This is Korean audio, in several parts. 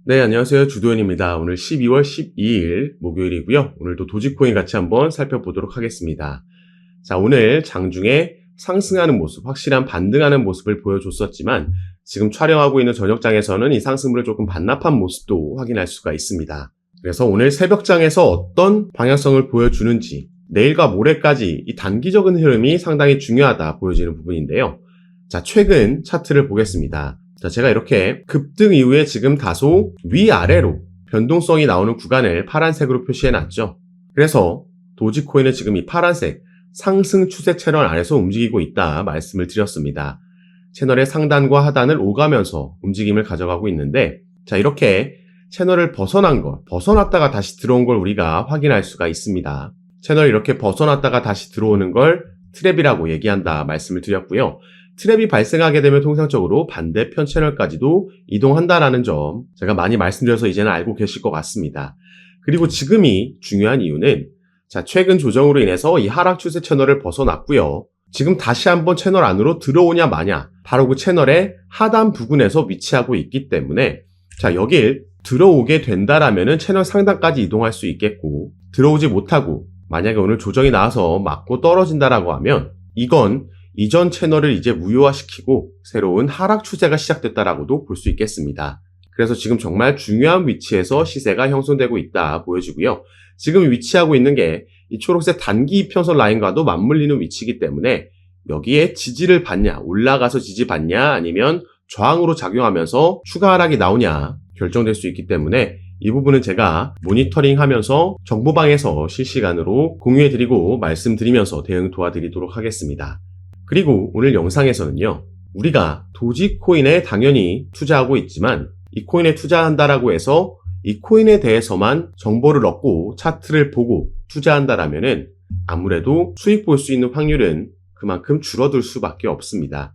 네, 안녕하세요. 주도현입니다. 오늘 12월 12일 목요일이고요. 오늘도 도지코인 같이 한번 살펴보도록 하겠습니다. 자, 오늘 장중에 상승하는 모습, 확실한 반등하는 모습을 보여줬었지만 지금 촬영하고 있는 저녁장에서는 이 상승률을 조금 반납한 모습도 확인할 수가 있습니다. 그래서 오늘 새벽장에서 어떤 방향성을 보여주는지 내일과 모레까지 이 단기적인 흐름이 상당히 중요하다 보여지는 부분인데요. 자, 최근 차트를 보겠습니다. 자, 제가 이렇게 급등 이후에 지금 다소 위아래로 변동성이 나오는 구간을 파란색으로 표시해놨죠. 그래서 도지코인은 지금 이 파란색 상승 추세 채널 안에서 움직이고 있다 말씀을 드렸습니다. 채널의 상단과 하단을 오가면서 움직임을 가져가고 있는데, 자, 이렇게 채널을 벗어났다가 다시 들어온 걸 우리가 확인할 수가 있습니다. 채널을 이렇게 벗어났다가 다시 들어오는 걸 트랩이라고 얘기한다 말씀을 드렸고요. 트랩이 발생하게 되면 통상적으로 반대편 채널까지도 이동한다라는 점 제가 많이 말씀드려서 이제는 알고 계실 것 같습니다. 그리고 지금이 중요한 이유는, 자, 최근 조정으로 인해서 이 하락 추세 채널을 벗어났고요. 지금 다시 한번 채널 안으로 들어오냐 마냐, 바로 그 채널의 하단 부근에서 위치하고 있기 때문에, 자, 여길 들어오게 된다라면은 채널 상단까지 이동할 수 있겠고, 들어오지 못하고 만약에 오늘 조정이 나와서 맞고 떨어진다라고 하면 이건 이전 채널을 이제 무효화시키고 새로운 하락 추세가 시작됐다라고도 볼 수 있겠습니다. 그래서 지금 정말 중요한 위치에서 시세가 형성되고 있다 보여지고요. 지금 위치하고 있는 게 이 초록색 단기 이평선 라인과도 맞물리는 위치이기 때문에 여기에 지지를 받냐, 올라가서 지지 받냐, 아니면 저항으로 작용하면서 추가 하락이 나오냐 결정될 수 있기 때문에 이 부분은 제가 모니터링하면서 정보방에서 실시간으로 공유해드리고 말씀드리면서 대응 도와드리도록 하겠습니다. 그리고 오늘 영상에서는요, 우리가 도지코인에 당연히 투자하고 있지만 이 코인에 투자한다라고 해서 이 코인에 대해서만 정보를 얻고 차트를 보고 투자한다라면은 아무래도 수익 볼 수 있는 확률은 그만큼 줄어들 수밖에 없습니다.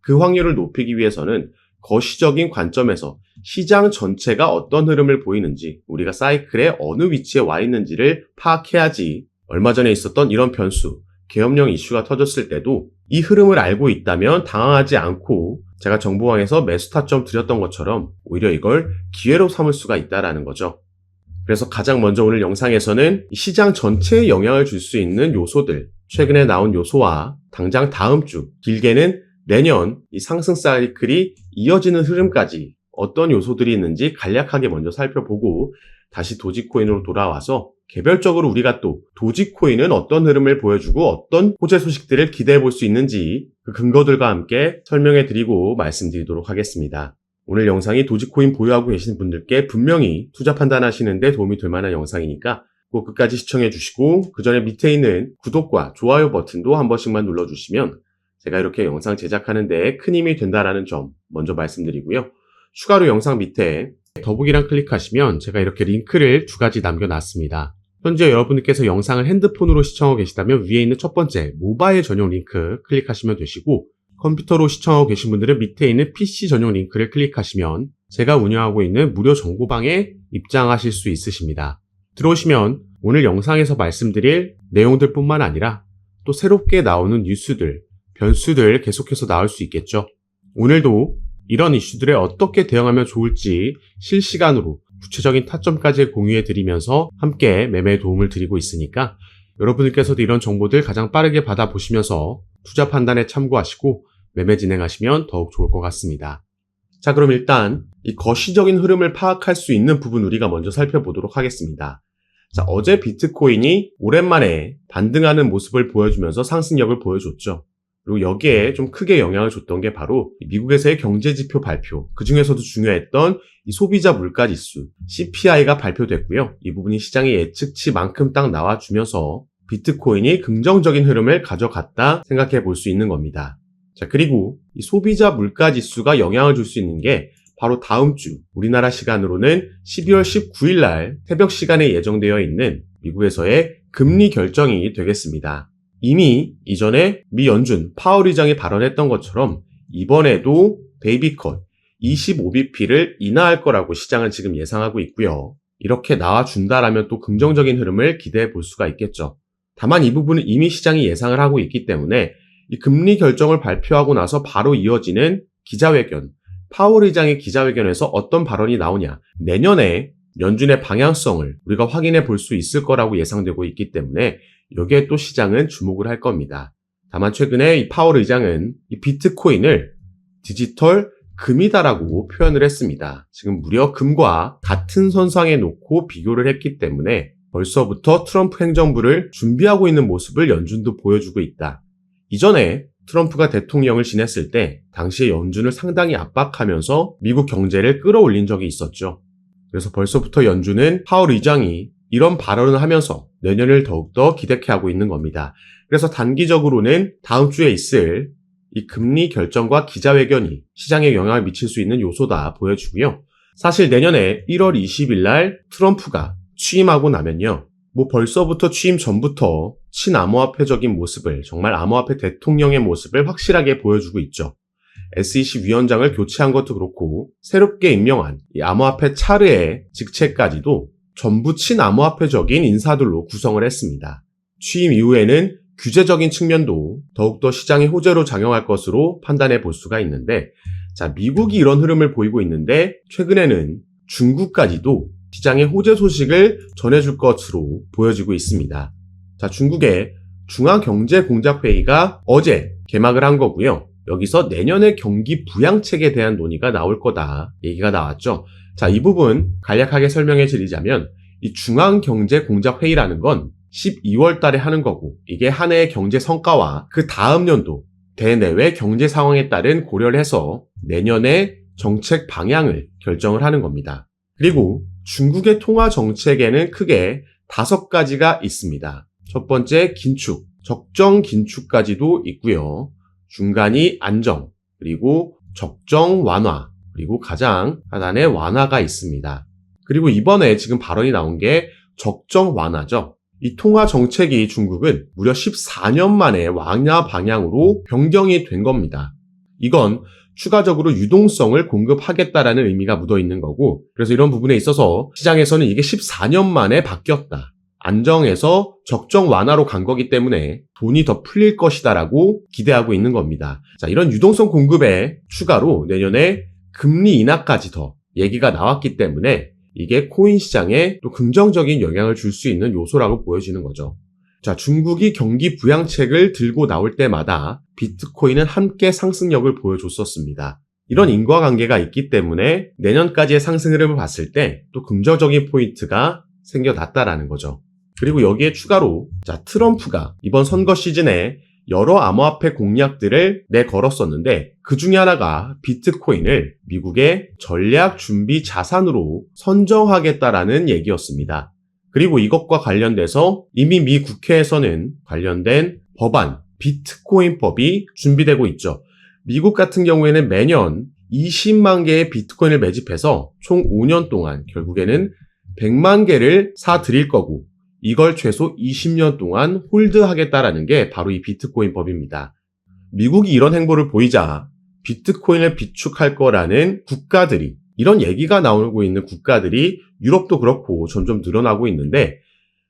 그 확률을 높이기 위해서는 거시적인 관점에서 시장 전체가 어떤 흐름을 보이는지, 우리가 사이클의 어느 위치에 와 있는지를 파악해야지 얼마 전에 있었던 이런 변수, 계엄령 이슈가 터졌을 때도 이 흐름을 알고 있다면 당황하지 않고 제가 정보왕에서 매수 타점 드렸던 것처럼 오히려 이걸 기회로 삼을 수가 있다는 거죠. 그래서 가장 먼저 오늘 영상에서는 시장 전체에 영향을 줄 수 있는 요소들, 최근에 나온 요소와 당장 다음 주, 길게는 내년 이 상승 사이클이 이어지는 흐름까지 어떤 요소들이 있는지 간략하게 먼저 살펴보고 다시 도지코인으로 돌아와서 개별적으로 우리가 또 도지코인은 어떤 흐름을 보여주고 어떤 호재 소식들을 기대해 볼 수 있는지 그 근거들과 함께 설명해 드리고 말씀드리도록 하겠습니다. 오늘 영상이 도지코인 보유하고 계신 분들께 분명히 투자 판단하시는 데 도움이 될 만한 영상이니까 꼭 끝까지 시청해 주시고, 그 전에 밑에 있는 구독과 좋아요 버튼도 한 번씩만 눌러주시면 제가 이렇게 영상 제작하는 데 큰 힘이 된다라는 점 먼저 말씀드리고요. 추가로 영상 밑에 더보기란 클릭하시면 제가 이렇게 링크를 2가지 남겨놨습니다. 현재 여러분께서 영상을 핸드폰으로 시청하고 계시다면 위에 있는 첫 번째 모바일 전용 링크 클릭하시면 되시고, 컴퓨터로 시청하고 계신 분들은 밑에 있는 PC 전용 링크를 클릭하시면 제가 운영하고 있는 무료 정보방에 입장하실 수 있으십니다. 들어오시면 오늘 영상에서 말씀드릴 내용들 뿐만 아니라 또 새롭게 나오는 뉴스들, 변수들 계속해서 나올 수 있겠죠. 오늘도 이런 이슈들에 어떻게 대응하면 좋을지 실시간으로 구체적인 타점까지 공유해드리면서 함께 매매에 도움을 드리고 있으니까 여러분들께서도 이런 정보들 가장 빠르게 받아보시면서 투자 판단에 참고하시고 매매 진행하시면 더욱 좋을 것 같습니다. 자, 그럼 일단 이 거시적인 흐름을 파악할 수 있는 부분 우리가 먼저 살펴보도록 하겠습니다. 자, 어제 비트코인이 오랜만에 반등하는 모습을 보여주면서 상승력을 보여줬죠. 그리고 여기에 좀 크게 영향을 줬던 게 바로 미국에서의 경제지표 발표, 그 중에서도 중요했던 이 소비자 물가지수 CPI가 발표됐고요. 이 부분이 시장의 예측치만큼 딱 나와주면서 비트코인이 긍정적인 흐름을 가져갔다 생각해 볼 수 있는 겁니다. 자, 그리고 이 소비자 물가지수가 영향을 줄 수 있는 게 바로 다음 주 우리나라 시간으로는 12월 19일 날 새벽 시간에 예정되어 있는 미국에서의 금리 결정이 되겠습니다. 이미 이전에 미 연준 파월 의장이 발언했던 것처럼 이번에도 베이비컷 25bp를 인하할 거라고 시장은 지금 예상하고 있고요. 이렇게 나와준다라면 또 긍정적인 흐름을 기대해 볼 수가 있겠죠. 다만 이 부분은 이미 시장이 예상을 하고 있기 때문에 이 금리 결정을 발표하고 나서 바로 이어지는 기자회견, 파월 의장의 기자회견에서 어떤 발언이 나오냐, 내년에 연준의 방향성을 우리가 확인해 볼 수 있을 거라고 예상되고 있기 때문에 여기에 또 시장은 주목을 할 겁니다. 다만 최근에 이 파월 의장은 이 비트코인을 디지털 금이다라고 표현을 했습니다. 지금 무려 금과 같은 선상에 놓고 비교를 했기 때문에 벌써부터 트럼프 행정부를 준비하고 있는 모습을 연준도 보여주고 있다. 이전에 트럼프가 대통령을 지냈을 때 당시에 연준을 상당히 압박하면서 미국 경제를 끌어올린 적이 있었죠. 그래서 벌써부터 연준은 파월 의장이 이런 발언을 하면서 내년을 더욱더 기대케 하고 있는 겁니다. 그래서 단기적으로는 다음 주에 있을 이 금리 결정과 기자회견이 시장에 영향을 미칠 수 있는 요소다 보여주고요. 사실 내년에 1월 20일 날 트럼프가 취임하고 나면요. 벌써부터 취임 전부터 친암호화폐적인 모습을, 정말 암호화폐 대통령의 모습을 확실하게 보여주고 있죠. SEC 위원장을 교체한 것도 그렇고 새롭게 임명한 이 암호화폐 차르의 직책까지도 전부 친암호화폐적인 인사들로 구성을 했습니다. 취임 이후에는 규제적인 측면도 더욱더 시장의 호재로 작용할 것으로 판단해 볼 수가 있는데, 자, 미국이 이런 흐름을 보이고 있는데 최근에는 중국까지도 시장의 호재 소식을 전해줄 것으로 보여지고 있습니다. 자, 중국의 중앙경제공작회의가 어제 개막을 한 거고요. 여기서 내년의 경기 부양책에 대한 논의가 나올 거다 얘기가 나왔죠. 자, 이 부분 간략하게 설명해 드리자면 이 중앙경제공작회의라는 건 12월 달에 하는 거고, 이게 한 해의 경제 성과와 그 다음 연도 대내외 경제 상황에 따른 고려를 해서 내년의 정책 방향을 결정을 하는 겁니다. 그리고 중국의 통화 정책에는 크게 5가지가 있습니다. 첫 번째 긴축, 적정 긴축까지도 있고요. 중간이 안정, 그리고 적정 완화, 그리고 가장 하단에 완화가 있습니다. 그리고 이번에 지금 발언이 나온 게 적정 완화죠. 이 통화 정책이 중국은 무려 14년 만에 완화 방향으로 변경이 된 겁니다. 이건 추가적으로 유동성을 공급하겠다라는 의미가 묻어 있는 거고, 그래서 이런 부분에 있어서 시장에서는 이게 14년 만에 바뀌었다, 안정에서 적정 완화로 간 거기 때문에 돈이 더 풀릴 것이다라고 기대하고 있는 겁니다. 자, 이런 유동성 공급에 추가로 내년에 금리 인하까지 더 얘기가 나왔기 때문에 이게 코인 시장에 또 긍정적인 영향을 줄 수 있는 요소라고 보여지는 거죠. 자, 중국이 경기 부양책을 들고 나올 때마다 비트코인은 함께 상승력을 보여줬었습니다. 이런 인과관계가 있기 때문에 내년까지의 상승 흐름을 봤을 때 또 긍정적인 포인트가 생겨났다라는 거죠. 그리고 여기에 추가로 자, 트럼프가 이번 선거 시즌에 여러 암호화폐 공약들을 내걸었었는데 그 중에 하나가 비트코인을 미국의 전략 준비 자산으로 선정하겠다라는 얘기였습니다. 그리고 이것과 관련돼서 이미 미 국회에서는 관련된 법안, 비트코인법이 준비되고 있죠. 미국 같은 경우에는 매년 20만 개의 비트코인을 매집해서 총 5년 동안 결국에는 100만 개를 사들일 거고, 이걸 최소 20년 동안 홀드하겠다라는 게 바로 이 비트코인법입니다. 미국이 이런 행보를 보이자 비트코인을 비축할 거라는 국가들이, 이런 얘기가 나오고 있는 국가들이 유럽도 그렇고 점점 늘어나고 있는데,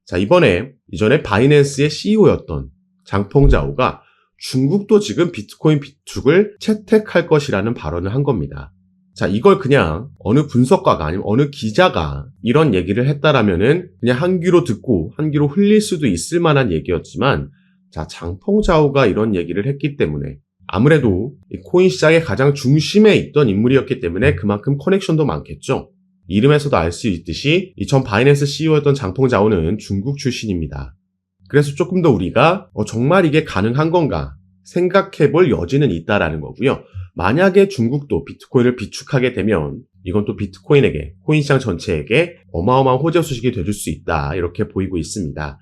자, 이전에 바이낸스의 CEO였던 장펑자오가 중국도 지금 비트코인 비축을 채택할 것이라는 발언을 한 겁니다. 자, 이걸 그냥 어느 분석가가 아니면 어느 기자가 이런 얘기를 했다라면은 그냥 한 귀로 듣고 한 귀로 흘릴 수도 있을 만한 얘기였지만, 자, 장펑자오가 이런 얘기를 했기 때문에 아무래도 이 코인 시장의 가장 중심에 있던 인물이었기 때문에 그만큼 커넥션도 많겠죠. 이름에서도 알 수 있듯이 이 전 바이낸스 CEO였던 장펑자오는 중국 출신입니다. 그래서 조금 더 우리가 정말 이게 가능한 건가 생각해볼 여지는 있다라는 거고요. 만약에 중국도 비트코인을 비축하게 되면 이건 또 비트코인에게, 코인 시장 전체에게 어마어마한 호재 소식이 되줄 수 있다, 이렇게 보이고 있습니다.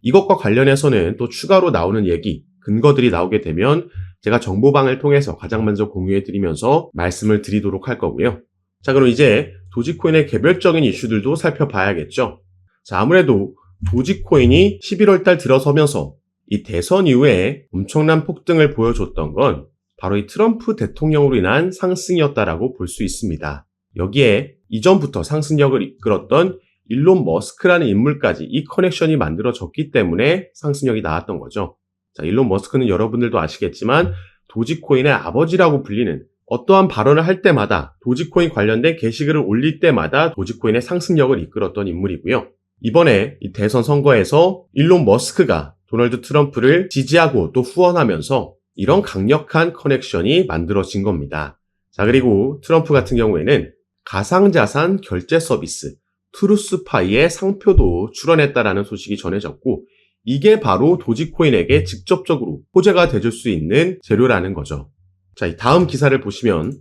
이것과 관련해서는 또 추가로 나오는 얘기, 근거들이 나오게 되면 제가 정보방을 통해서 가장 먼저 공유해드리면서 말씀을 드리도록 할 거고요. 자, 그럼 이제 도지코인의 개별적인 이슈들도 살펴봐야겠죠. 자, 아무래도 도지코인이 11월 달 들어서면서 이 대선 이후에 엄청난 폭등을 보여줬던 건 바로 이 트럼프 대통령으로 인한 상승이었다라고 볼 수 있습니다. 여기에 이전부터 상승력을 이끌었던 일론 머스크라는 인물까지 이 커넥션이 만들어졌기 때문에 상승력이 나왔던 거죠. 자, 일론 머스크는 여러분들도 아시겠지만 도지코인의 아버지라고 불리는 어떠한 발언을 할 때마다 도지코인 관련된 게시글을 올릴 때마다 도지코인의 상승력을 이끌었던 인물이고요. 이번에 이 대선 선거에서 일론 머스크가 도널드 트럼프를 지지하고 또 후원하면서 이런 강력한 커넥션이 만들어진 겁니다. 자, 그리고 트럼프 같은 경우에는 가상자산 결제 서비스 트루스파이의 상표도 출원했다라는 소식이 전해졌고, 이게 바로 도지코인에게 직접적으로 호재가 되줄 수 있는 재료라는 거죠. 자, 이 다음 기사를 보시면,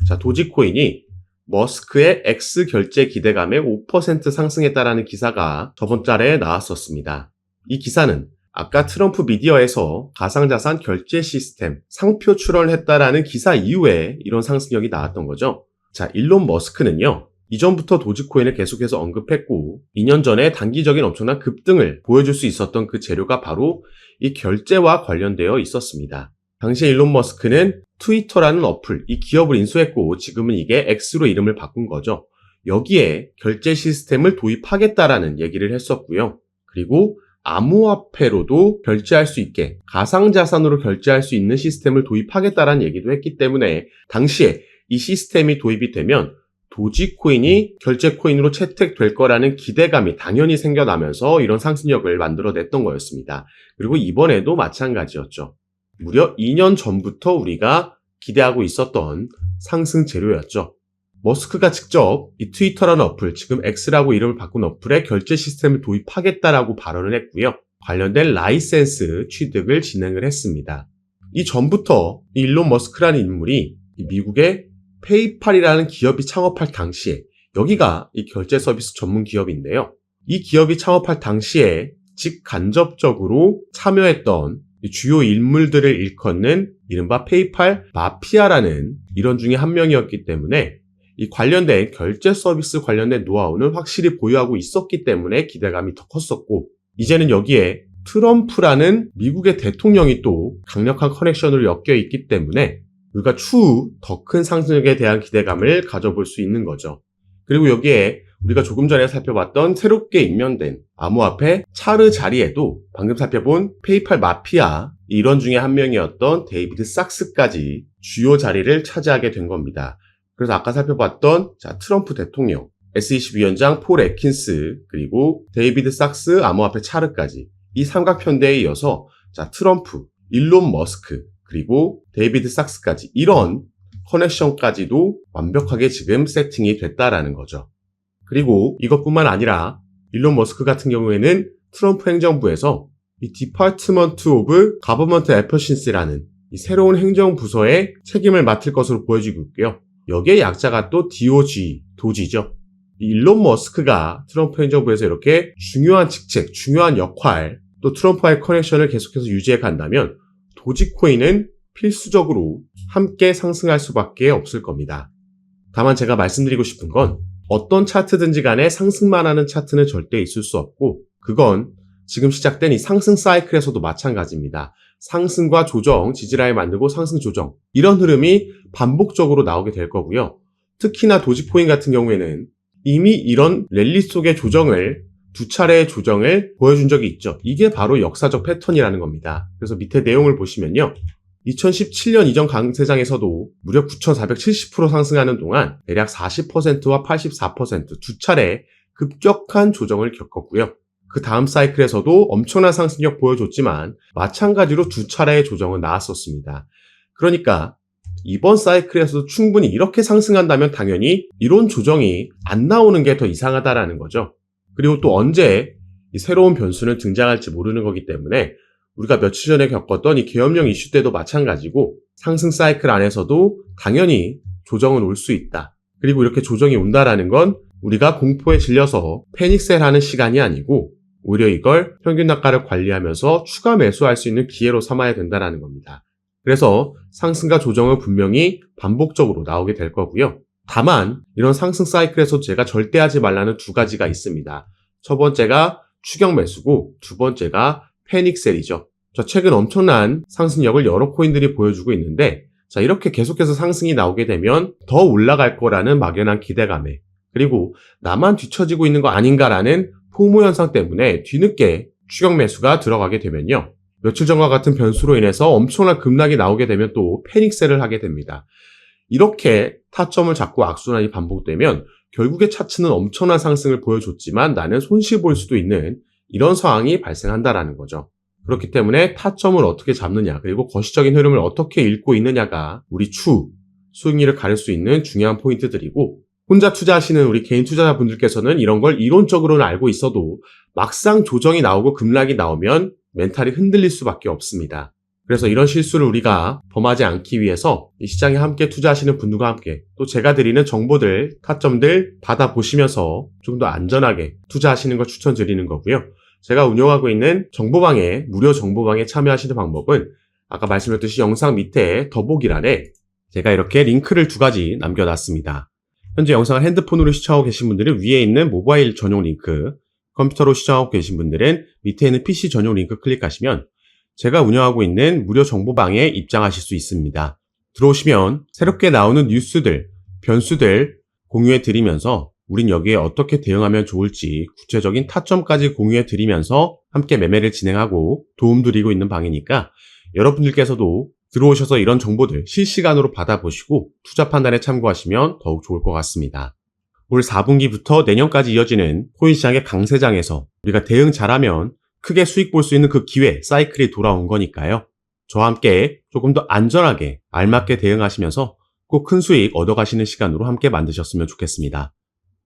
자, 도지코인이 머스크의 X 결제 기대감에 5% 상승했다라는 기사가 저번 달에 나왔었습니다. 이 기사는 아까 트럼프 미디어에서 가상자산 결제 시스템 상표 출원을 했다라는 기사 이후에 이런 상승력이 나왔던 거죠. 자, 일론 머스크는요, 이전부터 도지코인을 계속해서 언급했고 2년 전에 단기적인 엄청난 급등을 보여줄 수 있었던 그 재료가 바로 이 결제와 관련되어 있었습니다. 당시 일론 머스크는 트위터라는 어플, 이 기업을 인수했고 지금은 이게 X로 이름을 바꾼 거죠. 여기에 결제 시스템을 도입하겠다라는 얘기를 했었고요. 그리고 암호화폐로도 결제할 수 있게 가상자산으로 결제할 수 있는 시스템을 도입하겠다라는 얘기도 했기 때문에 당시에 이 시스템이 도입이 되면 도지코인이 결제코인으로 채택될 거라는 기대감이 당연히 생겨나면서 이런 상승력을 만들어냈던 거였습니다. 그리고 이번에도 마찬가지였죠. 무려 2년 전부터 우리가 기대하고 있었던 상승 재료였죠. 머스크가 직접 이 트위터라는 어플, 지금 X라고 이름을 바꾼 어플에 결제 시스템을 도입하겠다라고 발언을 했고요. 관련된 라이센스 취득을 진행을 했습니다. 이 전부터 일론 머스크라는 인물이 미국의 페이팔이라는 기업이 창업할 당시에, 여기가 이 결제 서비스 전문 기업인데요. 이 기업이 창업할 당시에 직간접적으로 참여했던 주요 인물들을 일컫는 이른바 페이팔 마피아라는 일원 중에 한 명이었기 때문에 이 관련된 결제 서비스 관련된 노하우는 확실히 보유하고 있었기 때문에 기대감이 더 컸었고, 이제는 여기에 트럼프라는 미국의 대통령이 또 강력한 커넥션으로 엮여 있기 때문에 우리가 추후 더 큰 상승력에 대한 기대감을 가져볼 수 있는 거죠. 그리고 여기에 우리가 조금 전에 살펴봤던 새롭게 임명된 암호화폐 차르 자리에도 방금 살펴본 페이팔 마피아 일원 중에 한 명이었던 데이비드 sak스까지 주요 자리를 차지하게 된 겁니다. 그래서 아까 살펴봤던 트럼프 대통령, SEC 위원장 폴 애킨스, 그리고 데이비드 sak스, 암호화폐 차르까지 이 삼각편대에 이어서 트럼프, 일론 머스크, 그리고 데이비드 sak스까지 이런 커넥션까지도 완벽하게 지금 세팅이 됐다라는 거죠. 그리고 이것뿐만 아니라 일론 머스크 같은 경우에는 트럼프 행정부에서 이 Department of Government Efficiency라는 이 새로운 행정부서의 책임을 맡을 것으로 보여지고 있고요. 여기에 약자가 또 DOG, 도지죠. 이 일론 머스크가 트럼프 행정부에서 이렇게 중요한 직책, 중요한 역할, 또 트럼프와의 커넥션을 계속해서 유지해 간다면 도지코인은 필수적으로 함께 상승할 수밖에 없을 겁니다. 다만 제가 말씀드리고 싶은 건 어떤 차트든지 간에 상승만 하는 차트는 절대 있을 수 없고, 그건 지금 시작된 이 상승 사이클에서도 마찬가지입니다. 상승과 조정, 지지라인 만들고 상승 조정, 이런 흐름이 반복적으로 나오게 될 거고요. 특히나 도지코인 같은 경우에는 이미 이런 랠리 속의 조정을 두 차례의 조정을 보여준 적이 있죠. 이게 바로 역사적 패턴이라는 겁니다. 그래서 밑에 내용을 보시면요. 2017년 이전 강세장에서도 무려 9,470% 상승하는 동안 대략 40%와 84% 두 차례 급격한 조정을 겪었고요. 그 다음 사이클에서도 엄청난 상승력 보여줬지만 마찬가지로 두 차례의 조정은 나왔었습니다. 그러니까 이번 사이클에서도 충분히 이렇게 상승한다면 당연히 이런 조정이 안 나오는 게 더 이상하다라는 거죠. 그리고 또 언제 이 새로운 변수는 등장할지 모르는 거기 때문에 우리가 며칠 전에 겪었던 이 계엄령 이슈 때도 마찬가지고 상승 사이클 안에서도 당연히 조정은 올 수 있다. 그리고 이렇게 조정이 온다라는 건 우리가 공포에 질려서 패닉셀하는 시간이 아니고 오히려 이걸 평균 단가를 관리하면서 추가 매수할 수 있는 기회로 삼아야 된다는 겁니다. 그래서 상승과 조정은 분명히 반복적으로 나오게 될 거고요. 다만 이런 상승 사이클에서 제가 절대 하지 말라는 두 가지가 있습니다. 첫 번째가 추격 매수고 두 번째가 패닉셀이죠. 최근 엄청난 상승력을 여러 코인들이 보여주고 있는데 이렇게 계속해서 상승이 나오게 되면 더 올라갈 거라는 막연한 기대감에, 그리고 나만 뒤처지고 있는 거 아닌가라는 포모 현상 때문에 뒤늦게 추격 매수가 들어가게 되면요. 며칠 전과 같은 변수로 인해서 엄청난 급락이 나오게 되면 또 패닉셀을 하게 됩니다. 이렇게 타점을 잡고 악순환이 반복되면 결국에 차트는 엄청난 상승을 보여줬지만 나는 손실 볼 수도 있는 이런 상황이 발생한다라는 거죠. 그렇기 때문에 타점을 어떻게 잡느냐, 그리고 거시적인 흐름을 어떻게 읽고 있느냐가 우리 수익률을 가릴 수 있는 중요한 포인트들이고, 혼자 투자하시는 우리 개인 투자자분들께서는 이런 걸 이론적으로는 알고 있어도 막상 조정이 나오고 급락이 나오면 멘탈이 흔들릴 수밖에 없습니다. 그래서 이런 실수를 우리가 범하지 않기 위해서 이 시장에 함께 투자하시는 분들과 함께 또 제가 드리는 정보들, 타점들 받아보시면서 좀 더 안전하게 투자하시는 걸 추천드리는 거고요. 제가 운영하고 있는 정보방에, 무료 정보방에 참여하시는 방법은 아까 말씀드렸듯이 영상 밑에 더보기란에 제가 이렇게 링크를 2가지 남겨놨습니다. 현재 영상을 핸드폰으로 시청하고 계신 분들은 위에 있는 모바일 전용 링크, 컴퓨터로 시청하고 계신 분들은 밑에 있는 PC 전용 링크 클릭하시면 제가 운영하고 있는 무료 정보방에 입장하실 수 있습니다. 들어오시면 새롭게 나오는 뉴스들, 변수들 공유해 드리면서 우린 여기에 어떻게 대응하면 좋을지 구체적인 타점까지 공유해 드리면서 함께 매매를 진행하고 도움 드리고 있는 방이니까 여러분들께서도 들어오셔서 이런 정보들 실시간으로 받아보시고 투자 판단에 참고하시면 더욱 좋을 것 같습니다. 올 4분기부터 내년까지 이어지는 코인 시장의 강세장에서 우리가 대응 잘하면 크게 수익 볼 수 있는 그 기회, 사이클이 돌아온 거니까요. 저와 함께 조금 더 안전하게 알맞게 대응하시면서 꼭 큰 수익 얻어가시는 시간으로 함께 만드셨으면 좋겠습니다.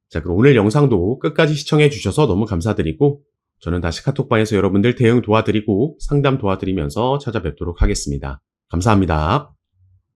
자, 그럼 오늘 영상도 끝까지 시청해 주셔서 너무 감사드리고 저는 다시 카톡방에서 여러분들 대응 도와드리고 상담 도와드리면서 찾아뵙도록 하겠습니다. 감사합니다.